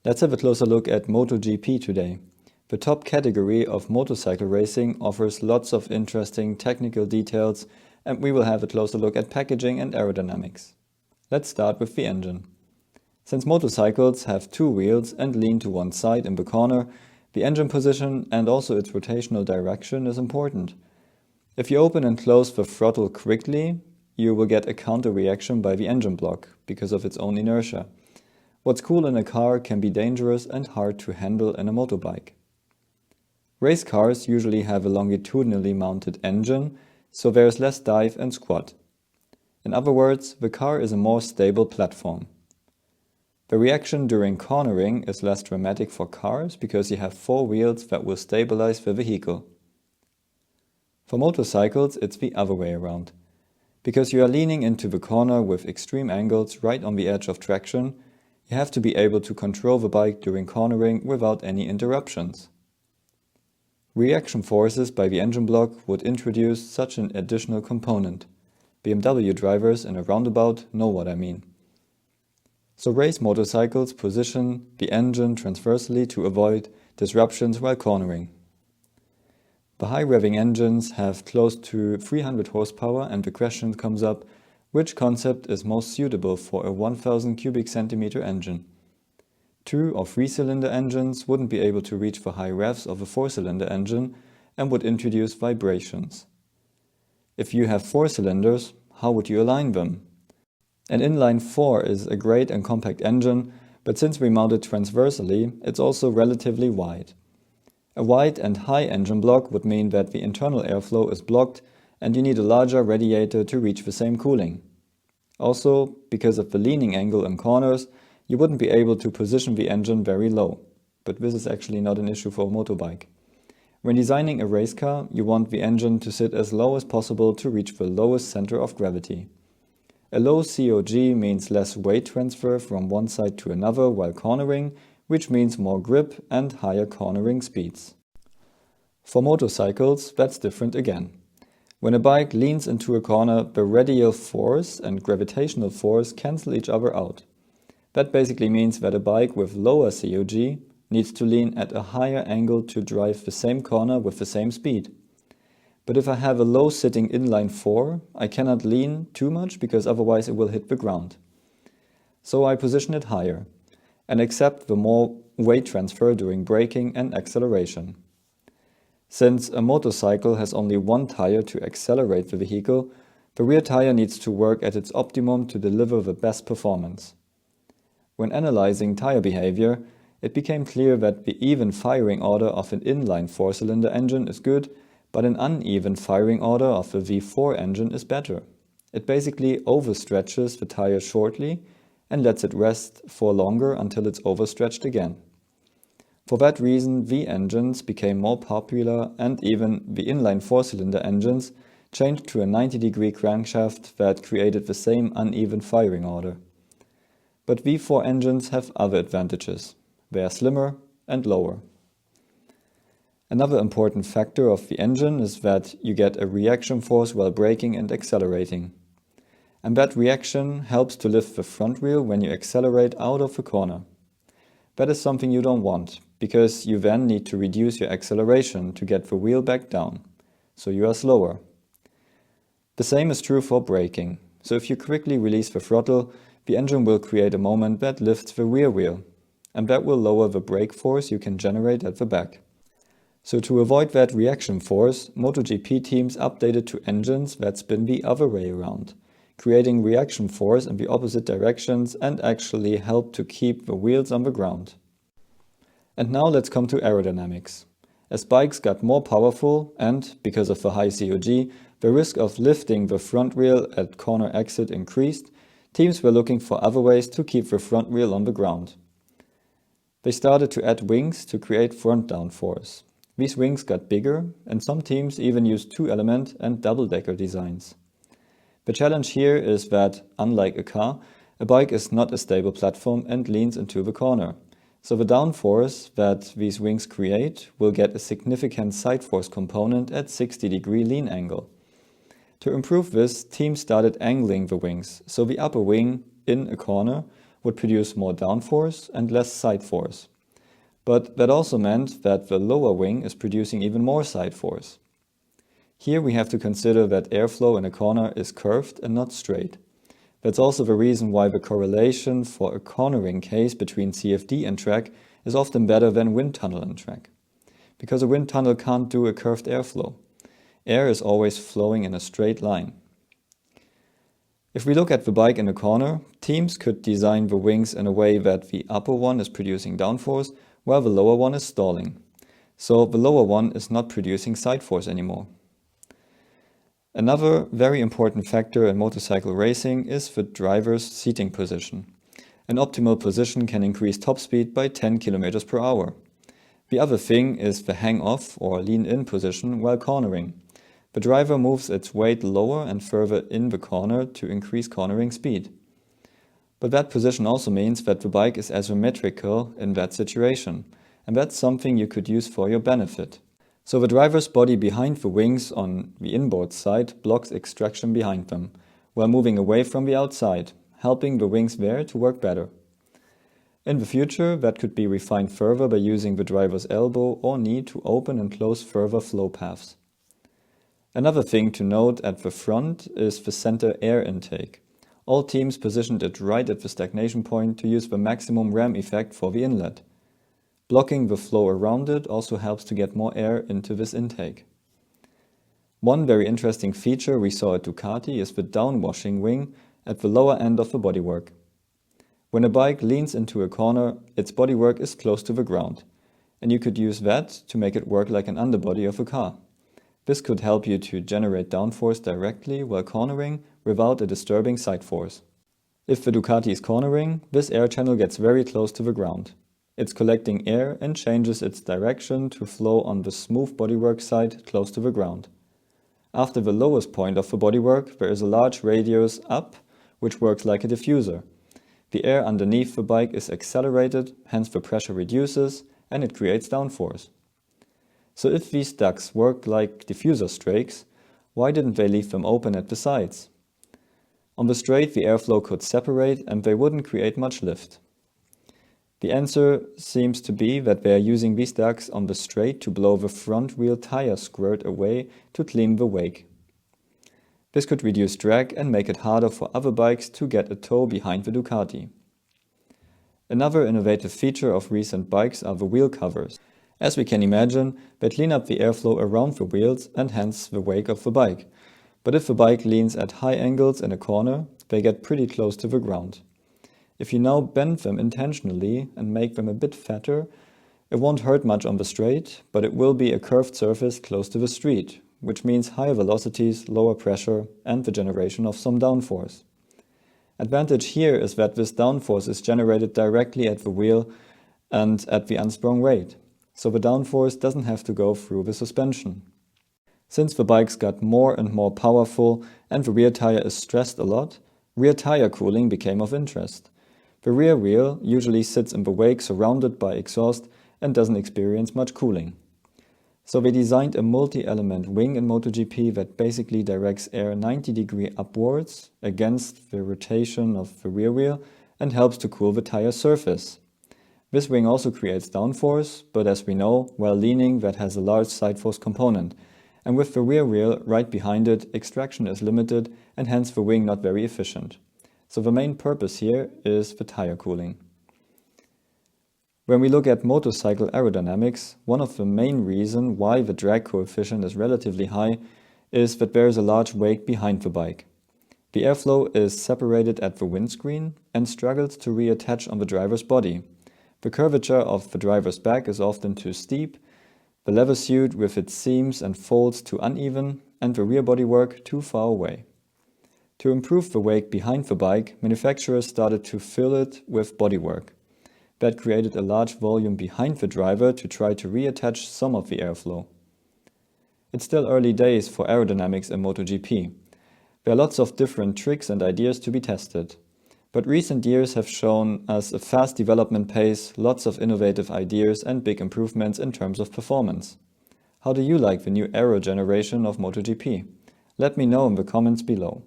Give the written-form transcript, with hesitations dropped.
Let's have a closer look at MotoGP today. The top category of motorcycle racing offers lots of interesting technical details, and we will have a closer look at packaging and aerodynamics. Let's start with the engine. Since motorcycles have two wheels and lean to one side in the corner, the engine position and also its rotational direction is important. If you open and close the throttle quickly, you will get a counter reaction by the engine block because of its own inertia. What's cool in a car can be dangerous and hard to handle in a motorbike. Race cars usually have a longitudinally mounted engine, so there is less dive and squat. In other words, the car is a more stable platform. The reaction during cornering is less dramatic for cars because you have four wheels that will stabilize the vehicle. For motorcycles, it's the other way around. Because you are leaning into the corner with extreme angles right on the edge of traction, you have to be able to control the bike during cornering without any interruptions. Reaction forces by the engine block would introduce such an additional component. BMW drivers in a roundabout know what I mean. So race motorcycles position the engine transversely to avoid disruptions while cornering. The high revving engines have close to 300 horsepower, and the question comes up, which concept is most suitable for a 1000 cubic centimeter engine? 2 or 3 cylinder engines wouldn't be able to reach the high revs of a 4-cylinder engine and would introduce vibrations. If you have 4 cylinders, how would you align them? An inline 4 is a great and compact engine, but since we mount it transversely, it's also relatively wide. A wide and high engine block would mean that the internal airflow is blocked and you need a larger radiator to reach the same cooling. Also, because of the leaning angle in corners, you wouldn't be able to position the engine very low, but this is actually not an issue for a motorbike. When designing a race car, you want the engine to sit as low as possible to reach the lowest center of gravity. A low COG means less weight transfer from one side to another while cornering, which means more grip and higher cornering speeds. For motorcycles, that's different again. When a bike leans into a corner, the radial force and gravitational force cancel each other out. That basically means that a bike with lower COG needs to lean at a higher angle to drive the same corner with the same speed. But if I have a low sitting inline 4, I cannot lean too much because otherwise it will hit the ground. So I position it higher and accept the more weight transfer during braking and acceleration. Since a motorcycle has only one tire to accelerate the vehicle, the rear tire needs to work at its optimum to deliver the best performance. When analyzing tire behavior, it became clear that the even firing order of an inline 4-cylinder engine is good, but an uneven firing order of a V4 engine is better. It basically overstretches the tire shortly and lets it rest for longer until it's overstretched again. For that reason, V engines became more popular, and even the inline 4-cylinder engines changed to a 90-degree crankshaft that created the same uneven firing order. But V4 engines have other advantages. They are slimmer and lower. Another important factor of the engine is that you get a reaction force while braking and accelerating. And that reaction helps to lift the front wheel when you accelerate out of the corner. That is something you don't want, because you then need to reduce your acceleration to get the wheel back down, so you are slower. The same is true for braking. So if you quickly release the throttle, the engine will create a moment that lifts the rear wheel, and that will lower the brake force you can generate at the back. So to avoid that reaction force, MotoGP teams updated to engines that spin the other way around, creating reaction force in the opposite directions and actually help to keep the wheels on the ground. And now let's come to aerodynamics. As bikes got more powerful and, because of the high COG, the risk of lifting the front wheel at corner exit increased, teams were looking for other ways to keep the front wheel on the ground. They started to add wings to create front downforce. These wings got bigger, and some teams even used 2-element and double-decker designs. The challenge here is that, unlike a car, a bike is not a stable platform and leans into the corner. So the downforce that these wings create will get a significant side force component at 60-degree lean angle. To improve this, teams started angling the wings, so the upper wing in a corner would produce more downforce and less side force. But that also meant that the lower wing is producing even more side force. Here we have to consider that airflow in a corner is curved and not straight. That's also the reason why the correlation for a cornering case between CFD and track is often better than wind tunnel and track. Because a wind tunnel can't do a curved airflow. Air is always flowing in a straight line. If we look at the bike in a corner, teams could design the wings in a way that the upper one is producing downforce while the lower one is stalling. So the lower one is not producing side force anymore. Another very important factor in motorcycle racing is the driver's seating position. An optimal position can increase top speed by 10 km per hour. The other thing is the hang-off or lean-in position while cornering. The driver moves its weight lower and further in the corner to increase cornering speed. But that position also means that the bike is asymmetrical in that situation, and that's something you could use for your benefit. So the driver's body behind the wings on the inboard side blocks extraction behind them, while moving away from the outside, helping the wings there to work better. In the future, that could be refined further by using the driver's elbow or knee to open and close further flow paths. Another thing to note at the front is the center air intake. All teams positioned it right at the stagnation point to use the maximum ram effect for the inlet. Blocking the flow around it also helps to get more air into this intake. One very interesting feature we saw at Ducati is the downwashing wing at the lower end of the bodywork. When a bike leans into a corner, its bodywork is close to the ground, and you could use that to make it work like an underbody of a car. This could help you to generate downforce directly while cornering without a disturbing side force. If the Ducati is cornering, this air channel gets very close to the ground. It's collecting air and changes its direction to flow on the smooth bodywork side close to the ground. After the lowest point of the bodywork, there is a large radius up, which works like a diffuser. The air underneath the bike is accelerated, hence the pressure reduces, and it creates downforce. So if these ducts worked like diffuser strakes, why didn't they leave them open at the sides? On the straight, the airflow could separate and they wouldn't create much lift. The answer seems to be that they are using these ducts on the straight to blow the front wheel tire squirt away to clean the wake. This could reduce drag and make it harder for other bikes to get a toe behind the Ducati. Another innovative feature of recent bikes are the wheel covers. As we can imagine, they clean up the airflow around the wheels and hence the wake of the bike. But if the bike leans at high angles in a corner, they get pretty close to the ground. If you now bend them intentionally and make them a bit fatter, it won't hurt much on the straight, but it will be a curved surface close to the street, which means higher velocities, lower pressure, and the generation of some downforce. Advantage here is that this downforce is generated directly at the wheel and at the unsprung weight. So the downforce doesn't have to go through the suspension. Since the bikes got more and more powerful and the rear tire is stressed a lot, rear tire cooling became of interest. The rear wheel usually sits in the wake surrounded by exhaust and doesn't experience much cooling. So they designed a multi-element wing in MotoGP that basically directs air 90 degrees upwards against the rotation of the rear wheel and helps to cool the tire surface. This wing also creates downforce, but as we know, while leaning that has a large side force component, and with the rear wheel right behind it, extraction is limited and hence the wing not very efficient. So the main purpose here is the tire cooling. When we look at motorcycle aerodynamics, one of the main reasons why the drag coefficient is relatively high is that there is a large wake behind the bike. The airflow is separated at the windscreen and struggles to reattach on the driver's body. The curvature of the driver's back is often too steep, the leather suit with its seams and folds too uneven, and the rear bodywork too far away. To improve the wake behind the bike, manufacturers started to fill it with bodywork. That created a large volume behind the driver to try to reattach some of the airflow. It's still early days for aerodynamics in MotoGP. There are lots of different tricks and ideas to be tested. But recent years have shown us a fast development pace, lots of innovative ideas and big improvements in terms of performance. How do you like the new Aero generation of MotoGP? Let me know in the comments below.